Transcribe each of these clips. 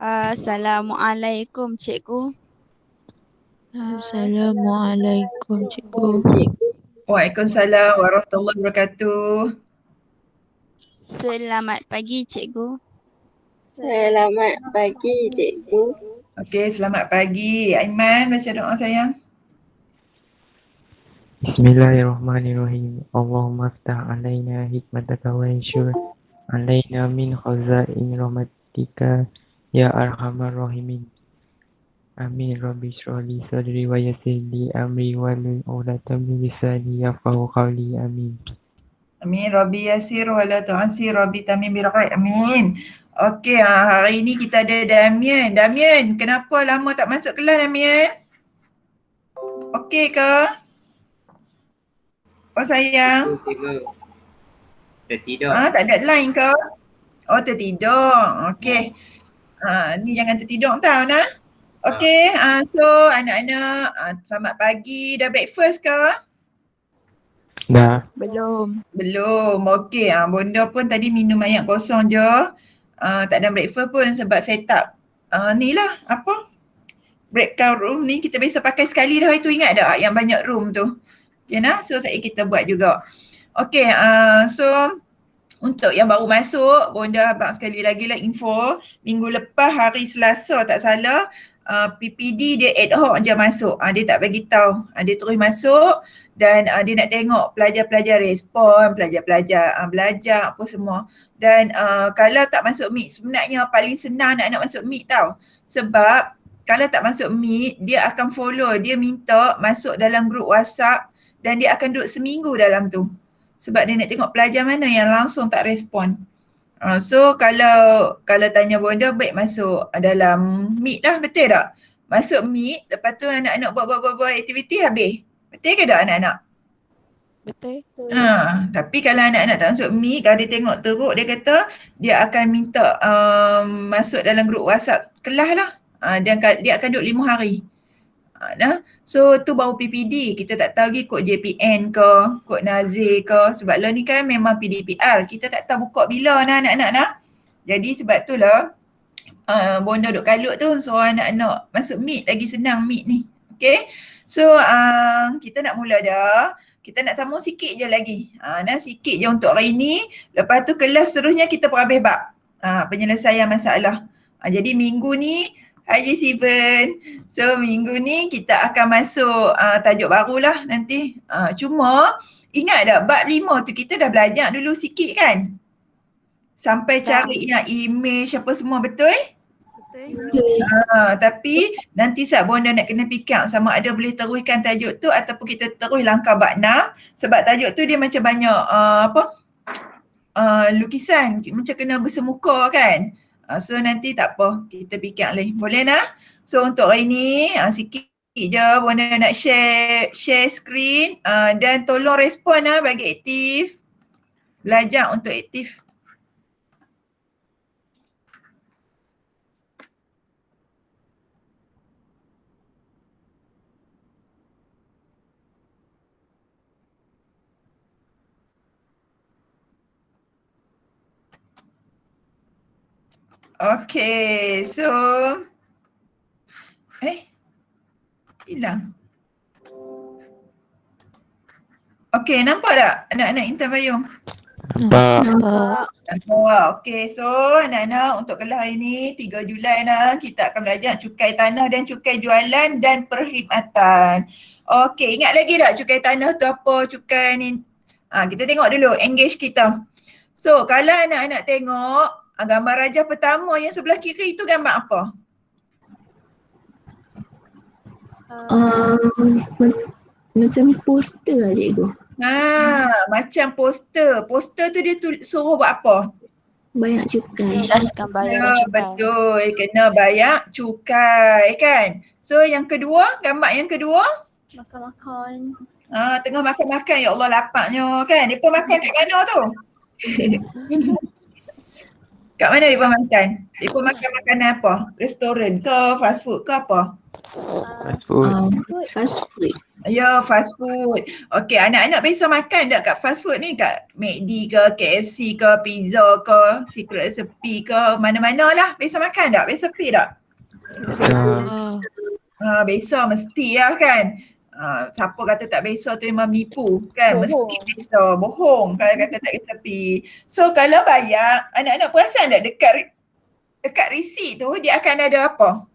Assalamualaikum, cikgu. Assalamualaikum cikgu. Cikgu. Waalaikumsalam warahmatullahi wabarakatuh. Selamat pagi, cikgu. Selamat pagi, cikgu. Okey, selamat pagi. Aiman, baca doa sayang. Bismillahirrahmanirrahim. Allahumma aftah alaina hikmataka wa anshur alaina min khazain rahmatika ya arhamar rahimin. Amin. Rabbi shrah li sadri wa yassir li amri wahlul 'uqdatam min lisani yafqahu qawli. Amin. Amin. Rabbi yasir wa la tu'ansir. Rabbi tamim biraqai. Amin. Okey, hari ini kita ada Damian. Damian, kenapa lama tak masuk kelas Damian? Okey ke? Oh sayang? Tertidur. Tak ada line ke? Oh tertidur. Okey. Ni jangan tertidur tau nah. Okey, so anak-anak selamat pagi. Dah breakfast ke? Dah. Belum. Belum. Okey, bonda pun tadi minum air kosong je. Tak ada breakfast pun sebab set up ni lah apa? Breakout room ni kita biasa pakai sekali dah, itu ingat tak yang banyak room tu? Okay nah, so saya kita buat juga. Okey, so untuk yang baru masuk, bonda abang sekali lagi lah info. Minggu lepas hari Selasa tak salah, PPD dia ad hoc je masuk. Dia tak bagi tahu. Dia terus masuk dan dia nak tengok pelajar-pelajar respon, pelajar-pelajar belajar apa semua. Dan kalau tak masuk meet, sebenarnya paling senang nak masuk meet tau. Sebab kalau tak masuk meet, dia akan follow, dia minta masuk dalam grup WhatsApp dan dia akan duduk seminggu dalam tu. Sebab dia nak tengok pelajar mana yang langsung tak respon. So kalau tanya bonda, baik masuk dalam meet lah, betul tak? Masuk meet, lepas tu anak-anak buat aktiviti habis. Betul ke tak anak-anak? Betul. Tapi kalau anak-anak tak masuk meet, kalau dia tengok teruk, dia kata dia akan minta masuk dalam grup WhatsApp kelas lah. Dan dia akan duduk 5 hari. So tu baru PPD, kita tak tahu lagi kod JPN ke, kod Nazir ke, sebab lo ni kan memang PDPR, kita tak tahu buka bila anak-anak nak. Jadi sebab tu lah bonda duk kalut tu, so anak-anak masuk meet lagi senang meet ni. Okay, so kita nak mula dah. Kita nak sambung sikit je lagi. Sikit je untuk hari ni. Lepas tu kelas seterusnya kita perhabis bab penyelesaian masalah. Jadi minggu ni Haji Siben. So minggu ni kita akan masuk tajuk barulah nanti. Cuma ingat tak bab 5 tu kita dah belajar dulu sikit kan? Sampai cari yang image apa semua, betul? Betul. Tapi nanti saat bonda nak kena pick up sama ada boleh teruskan tajuk tu ataupun kita terus langkah bab 6. Sebab tajuk tu dia macam banyak lukisan, macam kena bersemuka kan? So nanti tak apa, kita fikir lagi. Boleh nak? So untuk hari ni sikit je bonda nak share screen dan tolong respon bagi aktif. Belajar untuk aktif. Okay, so hilang. Okay, nampak tak anak-anak Intan Payung? Nampak. Okay, so anak-anak untuk kelas hari ni 3 Julai kita akan belajar cukai tanah dan cukai jualan dan perkhidmatan. Okay, ingat lagi tak cukai tanah tu apa, cukai ni? Kita tengok dulu engage kita. So kalau anak-anak tengok gambar rajah pertama yang sebelah kiri itu gambar apa? Macam poster lah cikgu. Macam poster. Poster tu dia suruh buat apa? Banyak cukai. Jelaskan bayar cukai. Betul, kena bayar cukai kan. So yang kedua, gambar yang kedua? Makan-makan. Tengah makan-makan, ya Allah, lapaknya kan. Dia pun makan kat mana tu? Kat mana mereka makan? Mereka makan makanan apa? Restoran ke, fast food ke apa? Fast food. Fast food. Ya, fast food. Okey, anak-anak biasa makan tak kat fast food ni? Kat McD ke, KFC ke, pizza ke, Secret Recipe ke, mana-mana lah. Biasa makan tak? Biasa pay tak? Biasa mesti lah kan. Siapa kata tak biasa tu memang menipu kan. Mesti biasa. Bohong kalau kata tak biasa pi. So kalau bayar, anak-anak perasan tak dekat receipt tu dia akan ada apa?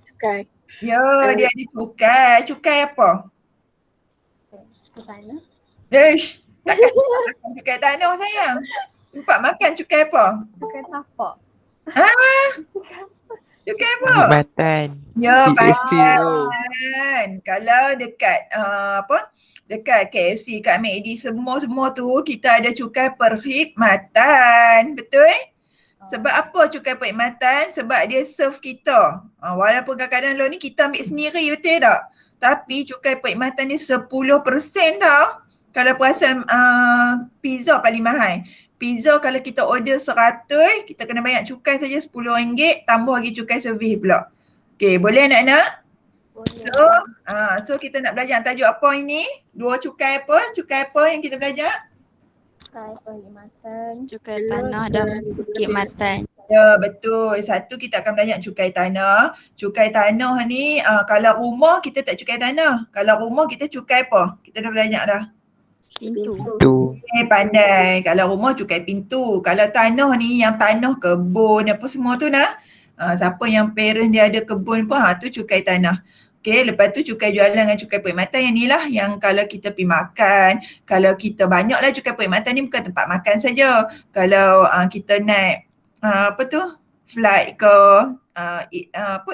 Sky. Ya, dia ada cukai. Cukai apa? Ke sana. Ish, takkan makan cukai tanah sayang. Tempat makan cukai apa? Tukar tapak. Cukai apa? Khidmatan. Ya, TSC tu. kan. Kalau dekat dekat KFC, kat McD, semua tu kita ada cukai perkhidmatan. Betul? Sebab apa cukai perkhidmatan? Sebab dia serve kita. Walaupun kadang-kadang lo ni kita ambil sendiri, betul tak? Tapi cukai perkhidmatan ni 10% tau. Kalau perasan pizza paling mahal. Pizza kalau kita order 100, kita kena bayar cukai saja RM10, tambah lagi cukai servis pula. Okay, boleh anak-anak? So kita nak belajar tajuk apa ini? Dua cukai apa? Cukai apa yang kita belajar? Cukai perkhidmatan. Cukai tanah dan khidmatan. Ya, betul. Satu kita akan belajar cukai tanah. Cukai tanah ni kalau rumah kita tak cukai tanah. Kalau rumah kita cukai apa? Kita dah belajar dah. Pintu. Tu. Pandai. Kalau rumah cukai pintu. Kalau tanah ni yang tanah kebun apa semua tu nah. Siapa yang parent dia ada kebun pun tu cukai tanah. Okay, lepas tu cukai jualan dengan cukai perkhidmatan yang ni lah yang kalau kita pergi makan, kalau kita banyak lah cukai perkhidmatan ni bukan tempat makan saja. Kalau kita naik flight ke,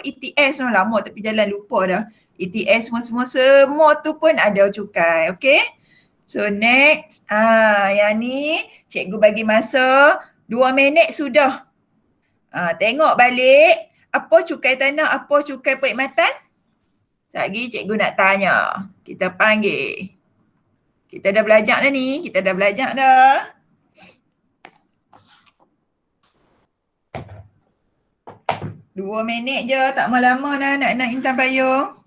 ETS lama tapi jalan lupa dah. ETS semua tu pun ada cukai, okay? So next, yang ni cikgu bagi masa 2 minit sudah. Tengok balik apa cukai tanah, apa cukai perkhidmatan. Sekejap lagi cikgu nak tanya. Kita panggil. Kita dah belajar dah ni, kita dah belajar dah. Dua minit je, tak mau lama dah nak Intan payung.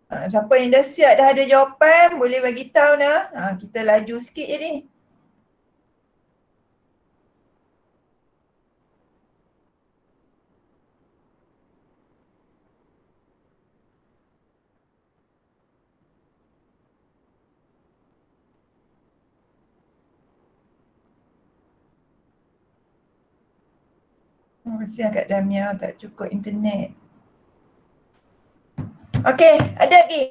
Siapa yang dah siap dah ada jawapan boleh bagi tahu nah. Kita laju sikit je ni. Kesian Kak Damia tak cukup internet. Okey, ada lagi?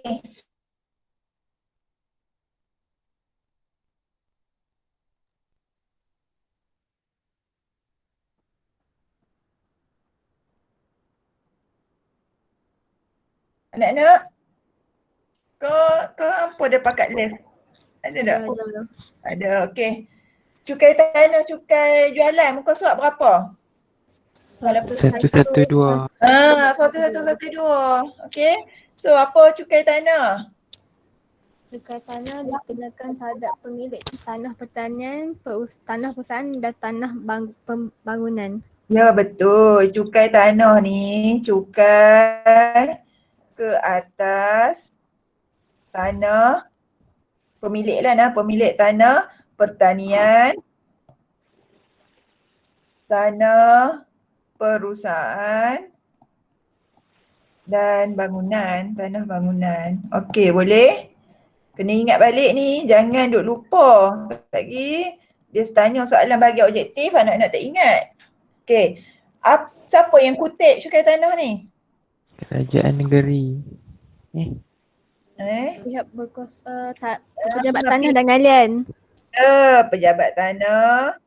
Anak-anak? Kau apa dah pakat left? Ada tak? Ada, okey. Cukai tanah, cukai jualan, muka surat berapa? 112. 1112. Okey. So apa cukai tanah? Cukai tanah dikenakan terhadap pemilik tanah pertanian, tanah perusahaan dan tanah pembangunan. Ya betul. Cukai tanah ni cukai ke atas tanah pemilik lah nah, pemilik tanah pertanian, tanah perusahaan dan bangunan, tanah bangunan. Okey, boleh? Kena ingat balik ni, jangan duk lupa. Lagi dia tanya soalan bagi objektif, anak-anak tak ingat. Okey, siapa yang kutip cukai tanah ni? Kerajaan negeri. Pihak berkuasa, pejabat tanah dan galian. Pejabat tanah.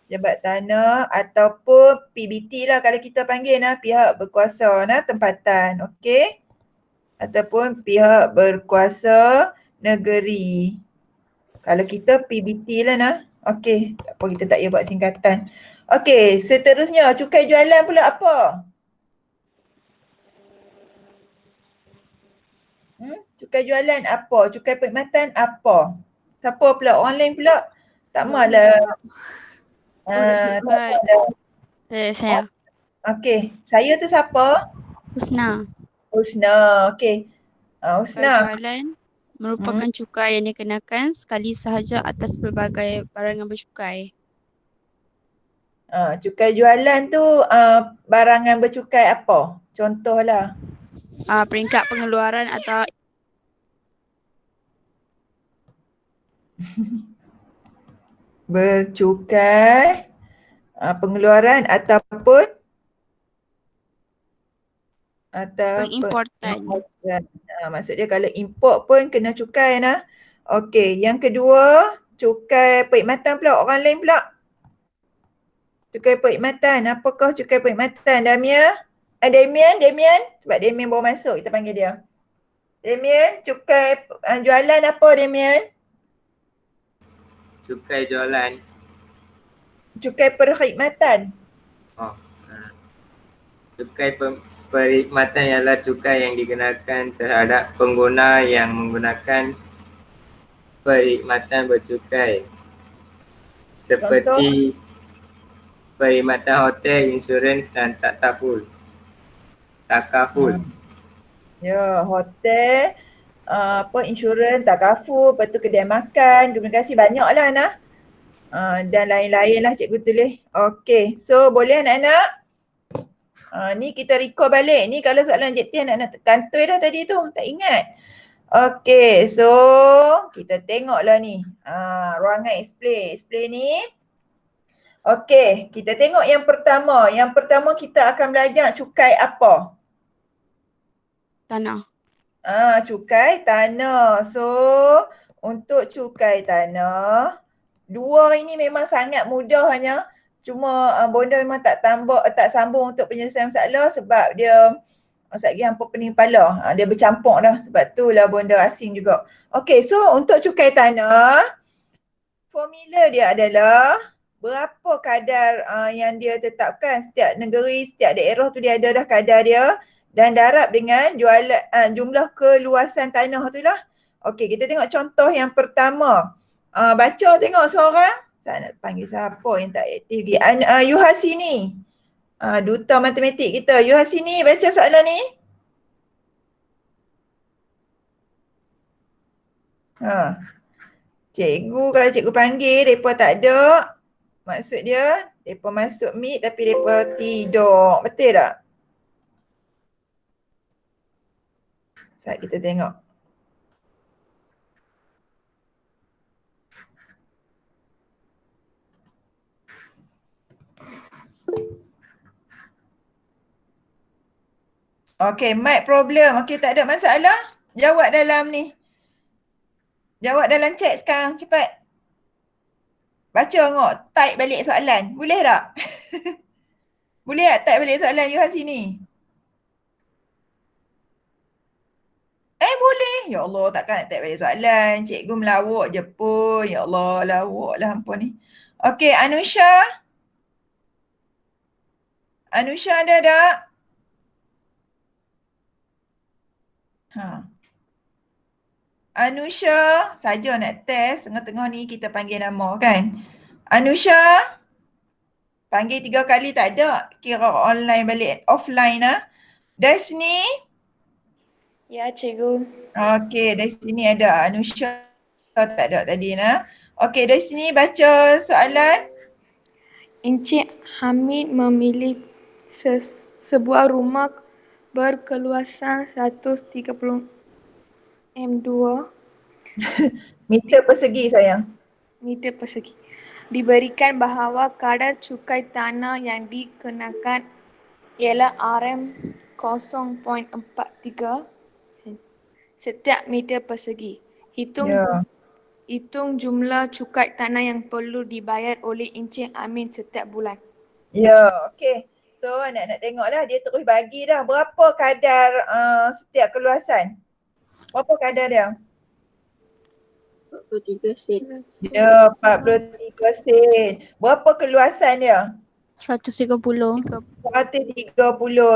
Pejabat tanah ataupun PBT lah kalau kita panggil pihak berkuasa tempatan. Okey. Ataupun pihak berkuasa negeri. Kalau kita PBT lah Okey, tak apa, kita tak payah buat singkatan. Okey, seterusnya cukai jualan pula apa? Cukai jualan apa? Cukai perkhidmatan apa? Siapa pula? Orang lain pula? Tak malah. Cukai. Saya. Okey, saya tu siapa? Husna. Husna. Okey. Cukai Husna. jualan merupakan cukai yang dikenakan sekali sahaja atas pelbagai barangan bercukai. Cukai jualan tu barangan bercukai apa? Contohlah. Peringkat pengeluaran atau Bercukai pengeluaran ataupun pengimportan. Maksud dia kalau import pun kena cukai Okey, yang kedua cukai perkhidmatan pula, orang lain pula. Cukai perkhidmatan, apakah cukai perkhidmatan? Damian? Damian? Sebab Damian baru masuk, kita panggil dia. Damian, cukai jualan apa Damian? Cukai jualan. Cukai perkhidmatan. Cukai perkhidmatan ialah cukai yang dikenakan terhadap pengguna yang menggunakan perkhidmatan bercukai. Seperti perkhidmatan hotel, insurans dan takaful. Ya, hotel, insurans, takaful, lepas tu kedai makan, komunikasi banyak lah dan lain-lain lah cikgu tulis. Okey, so boleh anak-anak? Ni kita record balik. Ni kalau soalan objektif anak-anak kantoi dah tadi tu, tak ingat. Okey, so kita tengoklah ni. Ruangan explain ni. Okey, kita tengok yang pertama. Yang pertama kita akan belajar cukai apa? Tanah. Cukai tanah. So, untuk cukai tanah, dua ini memang sangat mudah hanya. Cuma Bonda memang tak sambung untuk penyelesaian masalah sebab dia sekejap hampa pening kepala. Dia bercampur dah. Sebab tu lah Bonda asing juga. Okey, so untuk cukai tanah, formula dia adalah berapa kadar yang dia tetapkan. Setiap negeri, setiap daerah tu dia ada dah kadar dia dan darab dengan jumlah keluasan tanah tu lah. Okey, kita tengok contoh yang pertama. Baca tengok seorang. Tak nak panggil siapa yang tak aktif lagi. Yuhasini. Duta matematik kita. Yuhasini baca soalan ni. Cikgu kalau cikgu panggil, mereka tak ada. Maksud dia, mereka masuk meet tapi mereka tidur. Betul tak? Sekejap kita tengok. Okey, mic problem. Okey, tak ada masalah. Jawab dalam ni. Jawab dalam chat sekarang, cepat. Baca tengok, type balik soalan. Boleh tak? Boleh tak type balik soalan you sini? Boleh. Ya Allah, takkan nak type balik soalan. Cikgu melawak je pun. Ya Allah, lawak lah hampa ni. Okey, Anusha. Anusha ada tak? Anusha, saja nak test. Tengah-tengah ni kita panggil nama kan. Anusha, panggil 3 kali tak ada. Kira online balik, offline lah. Dasni. Ya, cikgu. Okey, dari sini ada Anusha tak ada tadi Okey, dari sini baca soalan. Encik Hamid memilih sebuah rumah berkeluasan 130 M2 Meter persegi sayang. meter persegi. Diberikan bahawa kadar cukai tanah yang dikenakan ialah RM0.0 0.43 setiap meter persegi. Ya. Hitung jumlah cukai tanah yang perlu dibayar oleh Encik Amin setiap bulan. Ya, okey. So anak-anak tengoklah dia terus bagi dah berapa kadar setiap keluasan. Berapa kadar dia? 43 sen. Ya, 43 sen. Berapa keluasan dia? 130. 130.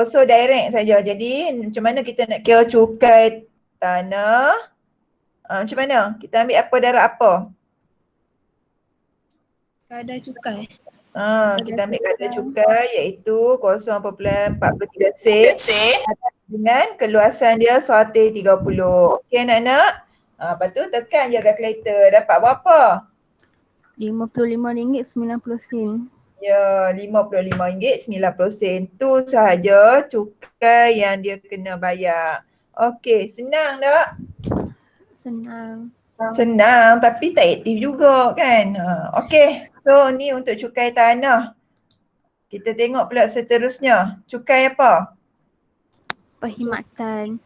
So direct saja. Jadi macam mana kita nak kira cukai tanah? Macam mana? Kita ambil apa darab apa? Kadar cukai. Kita ambil kadar cukai iaitu 0.43 sen dengan keluasan dia 130. Okey anak-anak? Lepas tu tekan je kalkulator. Dapat berapa? RM55.90. Ya, RM55.90. Tu sahaja cukai yang dia kena bayar. Okey, senang tak? Senang. Senang tapi tak aktif juga kan. Okey, so ni untuk cukai tanah. Kita tengok pula seterusnya. Cukai apa? Perkhidmatan.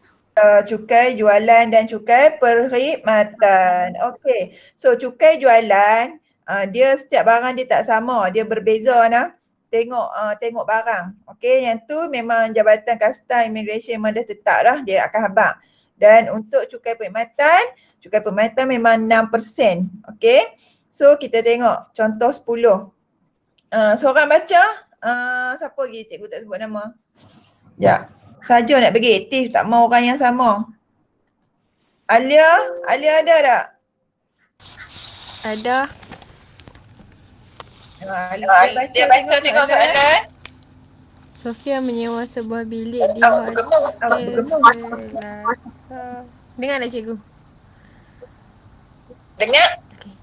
Cukai jualan dan cukai perkhidmatan. Okey, so cukai jualan dia setiap barang dia tak sama, dia berbeza nah. Tengok barang. Okey, yang tu memang Jabatan Kastam Immigration memang dah tetap dah dia akan habaq. Dan untuk cukai perkhidmatan memang 6%. Okey. So kita tengok contoh 10. Seorang baca, siapa lagi cikgu tak sebut nama? Ya. Saja nak bagi aktif, tak mau orang yang sama. Alia ada tak? Ada. Dia baca tengok soalan. Sofia menyewa sebuah bilik di hotel Selasa. Dengar tak cikgu?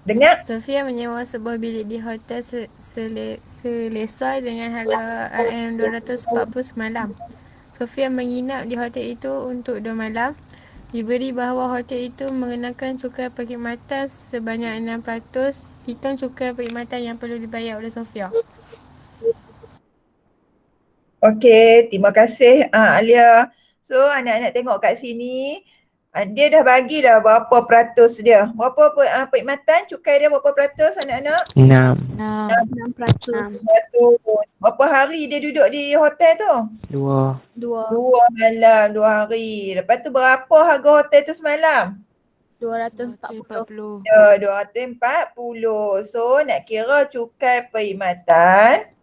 Dengar. Sofia menyewa sebuah bilik di hotel Selesa dengan harga RM240 semalam. Sofia menginap di hotel itu untuk 2 malam. Diberi bahawa hotel itu mengenakan cukai perkhidmatan sebanyak 6%. Hitung cukai perkhidmatan yang perlu dibayar oleh Sofia. Okey, terima kasih Alia. So anak-anak tengok kat sini, dia dah bagi dah berapa peratus dia. Berapa perkhidmatan, cukai dia berapa peratus anak-anak? 6. 6%. Berapa hari dia duduk di hotel tu? 2. 2 malam, 2 hari. Lepas tu berapa harga hotel tu semalam? 240. Ya, 240. So nak kira cukai perkhidmatan.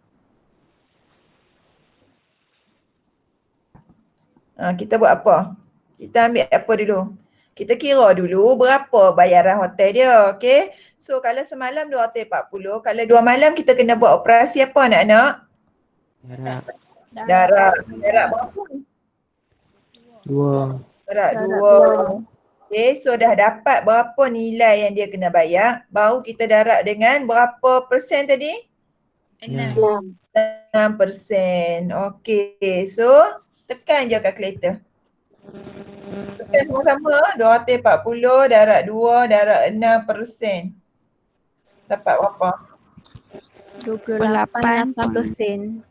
Kita buat apa? Kita ambil apa dulu? Kita kira dulu berapa bayaran hotel dia, okey? So kalau semalam 240, kalau 2 malam kita kena buat operasi apa anak-anak? Darab berapa? 2. Darab 2. Okey, so dah dapat berapa nilai yang dia kena bayar, baru kita darab dengan berapa persen tadi? 6%. Okey, so tekan je kalkulator. Tekan sama-sama, 240 darab 2 darab 6%. Dapat berapa? 28.8%.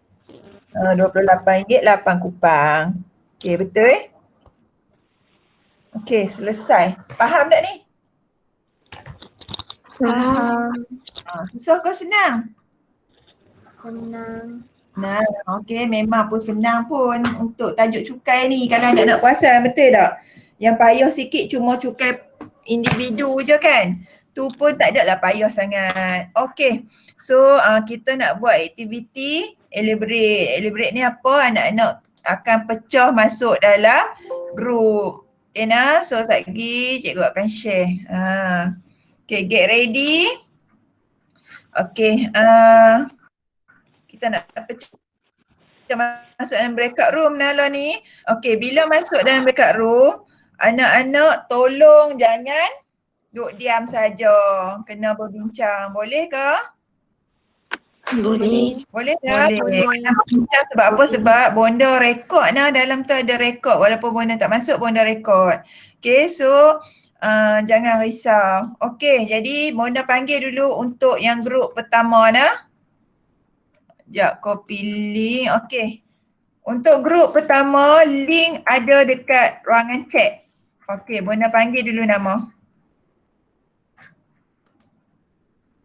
RM28.8 Okey, betul? Okey, selesai. Faham tak ni? Faham. Susah ke senang? Senang. Nah, okey, memang pun senang pun untuk tajuk cukai ni kalau anak-anak perasan, betul tak? Yang payah sikit cuma cukai individu je kan? Tu pun tak ada lah payah sangat. Okey, so kita nak buat aktiviti elaborate. Elaborate ni apa? Anak-anak akan pecah masuk dalam group. Okay nah, so sekejap lagi cikgu akan share. Okay, get ready. Okay, kita nak pecah masuk dalam breakout room Nala ni. Okay, bila masuk dalam breakout room, anak-anak tolong jangan duduk diam saja. Kena berbincang. Boleh ke? Boleh. Boleh tak? Boleh. Kena berbincang sebab apa? Sebab Bonda rekod nah, dalam tu ada rekod. Walaupun Bonda tak masuk, Bonda rekod. Okay, so jangan risau. Okay, jadi Bonda panggil dulu untuk yang grup pertama nah. Sekejap, copy link. Okay. Untuk grup pertama, link ada dekat ruangan chat. Okey, Bonda panggil dulu nama.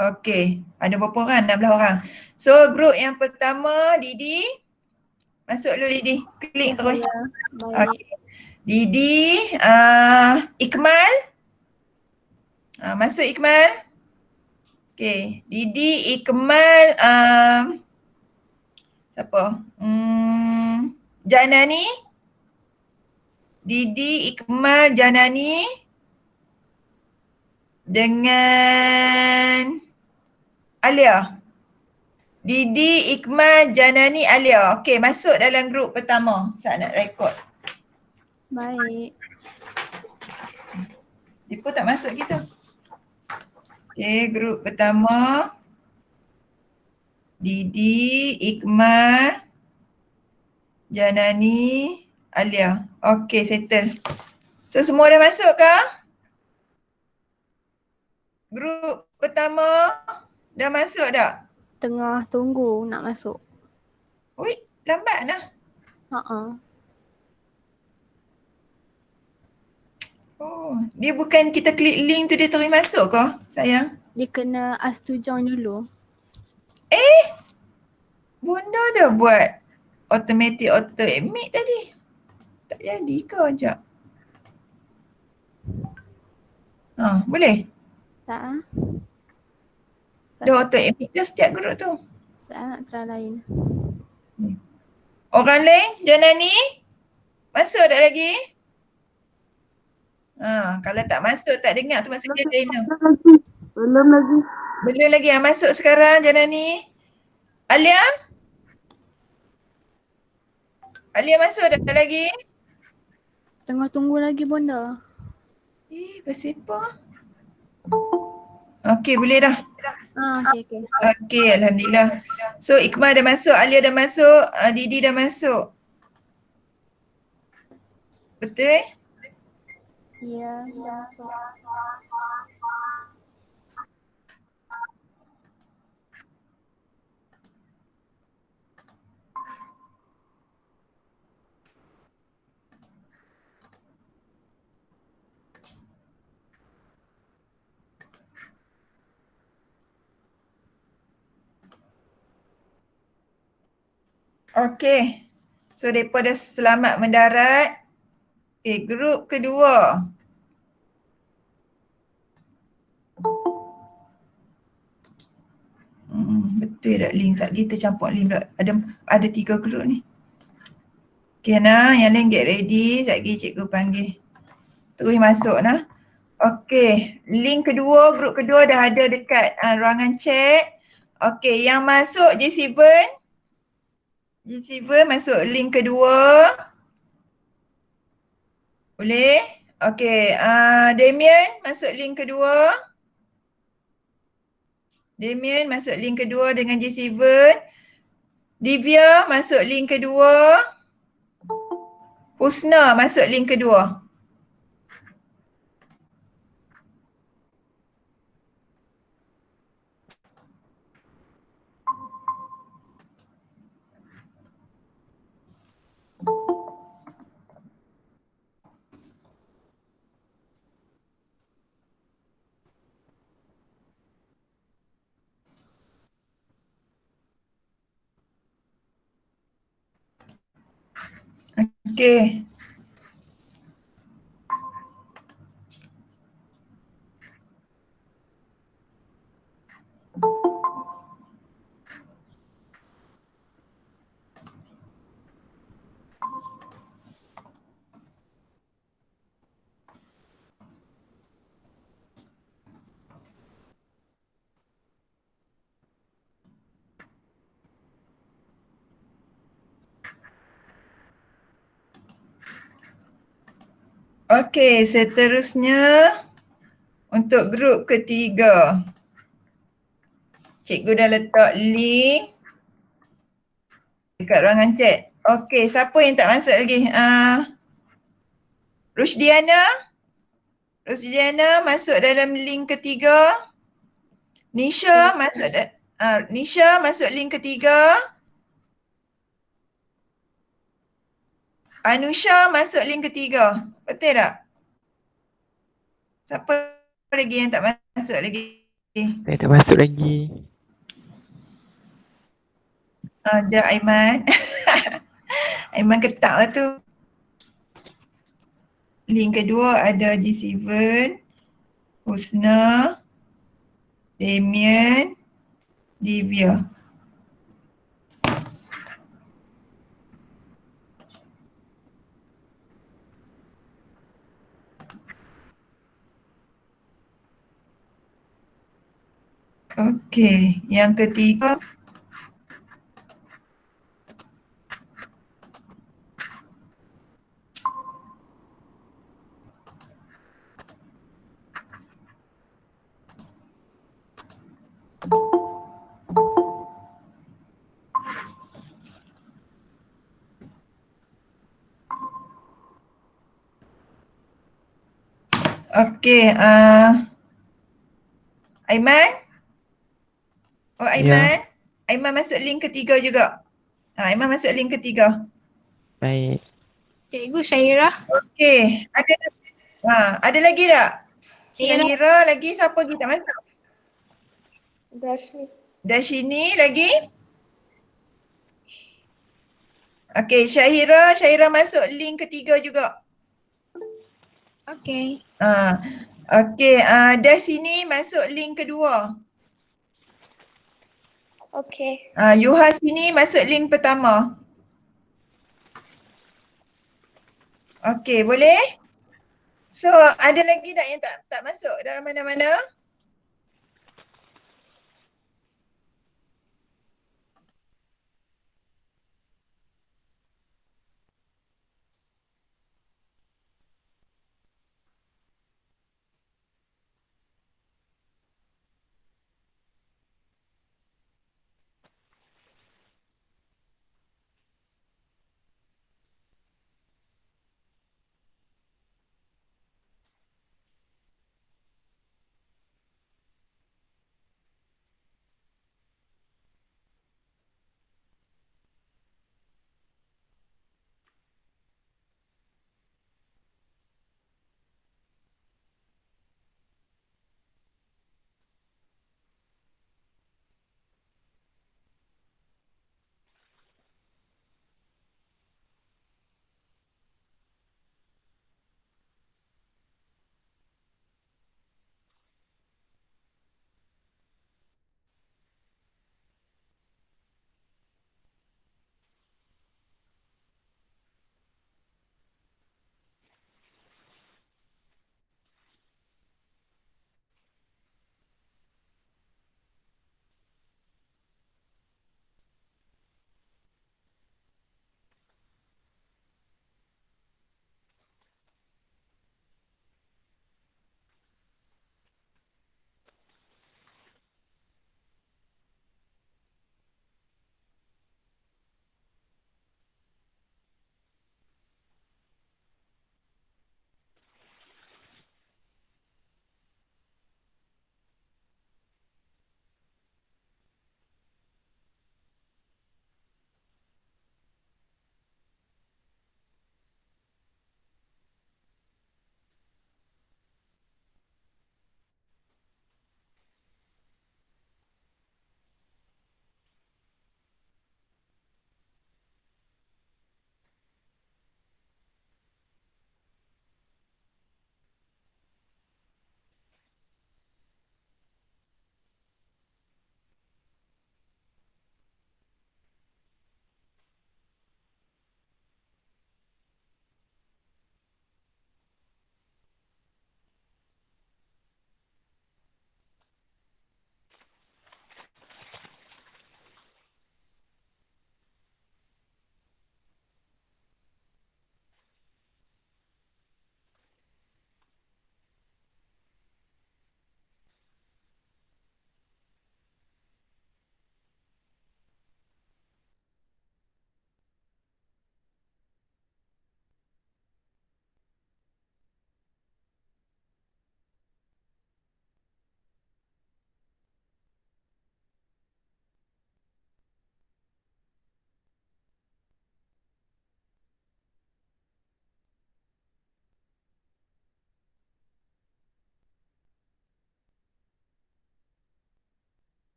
Okey, ada berapa orang? 16 orang. So, grup yang pertama, Didi. Masuk dulu Didi. Klik terus. Ya, baik. Okey. Didi, Ikmal. Masuk Ikmal. Okey, Didi, Ikmal, siapa? Janani. Didi, Ikmal, Janani dengan Alia. Didi, Ikmal, Janani, Alia. Okey, masuk dalam grup pertama. Saya nak rekod. Baik. Depa tak masuk kita. Okey, grup pertama. Didi, Ikmal, Janani, Alia. Okey, settle. So semua dah masuk ke? Grup pertama dah masuk tak? Tengah tunggu nak masuk. Ui, lambat lah. Oh, dia bukan kita klik link tu dia terus masuk ke sayang? Dia kena ask to join dulu. Bunda dah buat automatic auto admit tadi. Tak jadi ke sekejap? Boleh? Tak ah? Dah auto admit dah setiap grup tu. Saya nak try lain. Orang lain, Janani? Masuk tak lagi? Kalau tak masuk, tak dengar tu maksudnya Zainal. Belum lagi. Belum lagi. Masuk sekarang Janani. Alia? Alia masuk tak lagi? Tengah tunggu lagi Bonda. Pasal apa? Okey, boleh dah. Okey. Okey, Alhamdulillah. So Ikmal dah masuk, Alia dah masuk, Didi dah masuk. Betul? Ya, dah masuk. Okey. So mereka dah selamat mendarat. Okey, grup kedua. Betul tak link? Dia tercampur link tak? Ada 3 grup ni. Okey nah, yang lain get ready. Sekejap lagi cikgu panggil. Terus masuk nah. Okey, link kedua, grup kedua dah ada dekat ruangan chat. Okey, yang masuk J7. J7 masuk link kedua. Boleh? Okey, Damian masuk link kedua. Damian masuk link kedua dengan J7. Divya masuk link kedua. Husna masuk link kedua. Okey. Okey, seterusnya untuk grup ketiga. Cikgu dah letak link dekat ruangan chat. Okey, siapa yang tak masuk lagi? Rusdiana? Rusdiana masuk dalam link ketiga. Nisha masuk Nisha masuk link ketiga. Anusha masuk link ketiga. Betul tak? Siapa lagi yang tak masuk lagi? Saya tak masuk lagi. Sekejap Aiman. Aiman ketak lah tu. Link kedua ada G7, Husna, Damien, Divya. Okey, yang ketiga okey, Aiman? Oh Aiman? Aiman masuk link ketiga juga. Aiman masuk link ketiga. Baik. Cikgu Syairah. Okey, ada lagi tak? Syahira lagi, siapa lagi tak masuk? Dasni. Dashini lagi? Okey, Syahira masuk link ketiga juga. Okey. Okey, Dashini masuk link kedua. Okey. Yuha sini masuk link pertama. Okey, boleh? So, ada lagi tak yang tak masuk dalam mana-mana?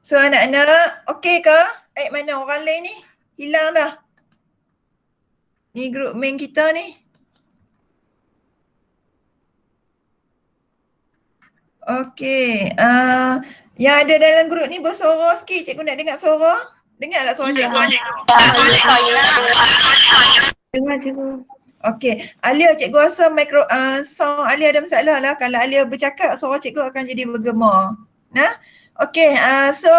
So anak-anak, okey ke? Mana orang lain ni? Hilang dah. Ni grup main kita ni. Okey. Yang ada dalam grup ni bersuara sikit. Cikgu nak dengar suara. Dengar tak suara cikgu? Dengar cikgu. Okey. Alia, cikgu rasa sound Alia ada masalah lah. Kalau Alia bercakap, suara cikgu akan jadi bergema. Nah? Okey. So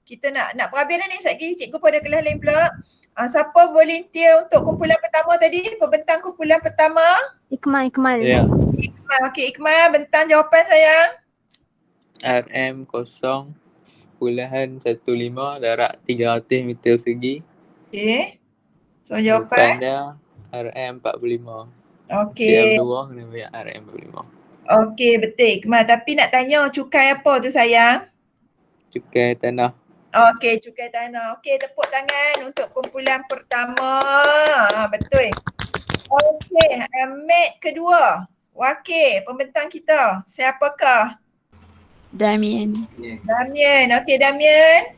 kita nak berhabis dah ni. Sekejap lagi cikgu pada kelas lain pula. Siapa volunteer untuk kumpulan pertama tadi? Pembentang kumpulan pertama? Ikmal. Ya. Ikmal. Okey, Ikmal, bentang jawapan sayang. RM 0.15 darab 300 meter persegi. Okey. So Jawapan jawapan. dia RM 45. Okey. RM2 kena bayar RM 45. Okey, betul Ikmal. Tapi nak tanya cukai apa tu sayang? Cukai tanah. Okey, cukai tanah. Okey, tepuk tangan untuk kumpulan pertama. Betul. Okey, mat kedua. Wakil pembentang kita. Siapakah? Damian. Damian. Okey, Damian.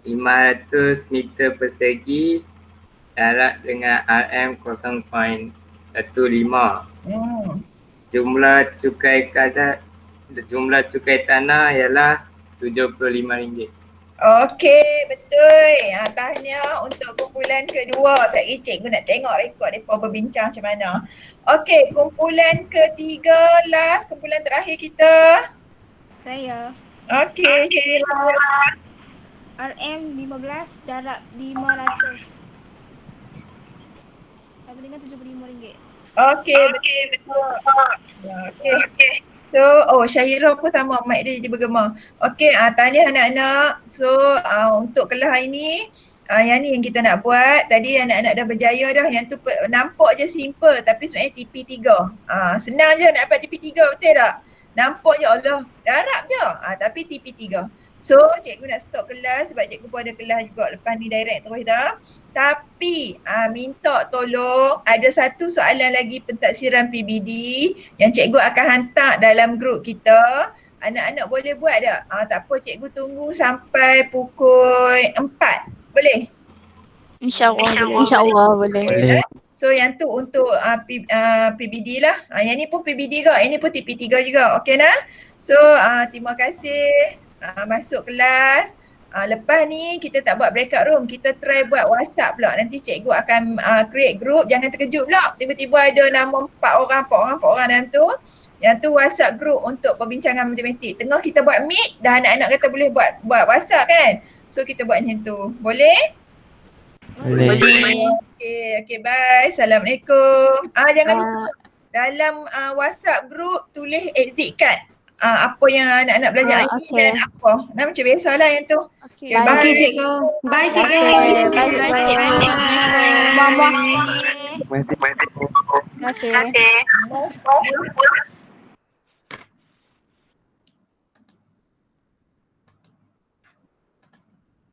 500 meter persegi darab dengan RM 0.15. Jumlah cukai tanah ialah RM75. Okey, betul. Tahniah untuk kumpulan kedua. Sekejap cikgu nak tengok rekod mereka berbincang macam mana. Okey, kumpulan ketiga, last kumpulan terakhir kita. Saya. Okey, Syirah. RM 15 darab 500. Saya dengar RM75. Okey, betul. Okey. So, Syahira pun sama, mic dia bergema. Okey, tahniah anak-anak. So, untuk kelas hari ni, yang ni yang kita nak buat. Tadi anak-anak dah berjaya dah. Yang tu nampak je simple tapi sebenarnya TP3. Senang je nak dapat TP3, betul tak? Nampak je Allah, darab je. Tapi TP3. So, cikgu nak stop kelas sebab cikgu pun ada kelas juga lepas ni direct terus dah. Tapi minta tolong, ada satu soalan lagi pentaksiran PBD yang cikgu akan hantar dalam grup kita. Anak-anak boleh buat tak? Tak apa, cikgu tunggu sampai pukul 4. Boleh? InsyaAllah boleh. Boleh. So yang tu untuk PBD lah. Yang ni pun PBD juga, yang ni pun TP3 juga. Okey nah? So terima kasih masuk kelas. Lepas ni kita tak buat breakout room, kita try buat WhatsApp pula. Nanti cikgu akan create group, jangan terkejut pula. Tiba-tiba ada nama 4 orang dalam tu. Yang tu WhatsApp group untuk perbincangan matematik. Tengah kita buat meet, dah anak-anak kata boleh buat WhatsApp kan. So kita buat macam tu. Boleh? Boleh. Okay, bye. Assalamualaikum. Jangan lupa dalam WhatsApp group tulis exit card. Apa yang anak-anak belajar ni dan apa. Macam biasalah yang tu. Okay, bye. Okey cikgu. Bye cikgu. Terima kasih.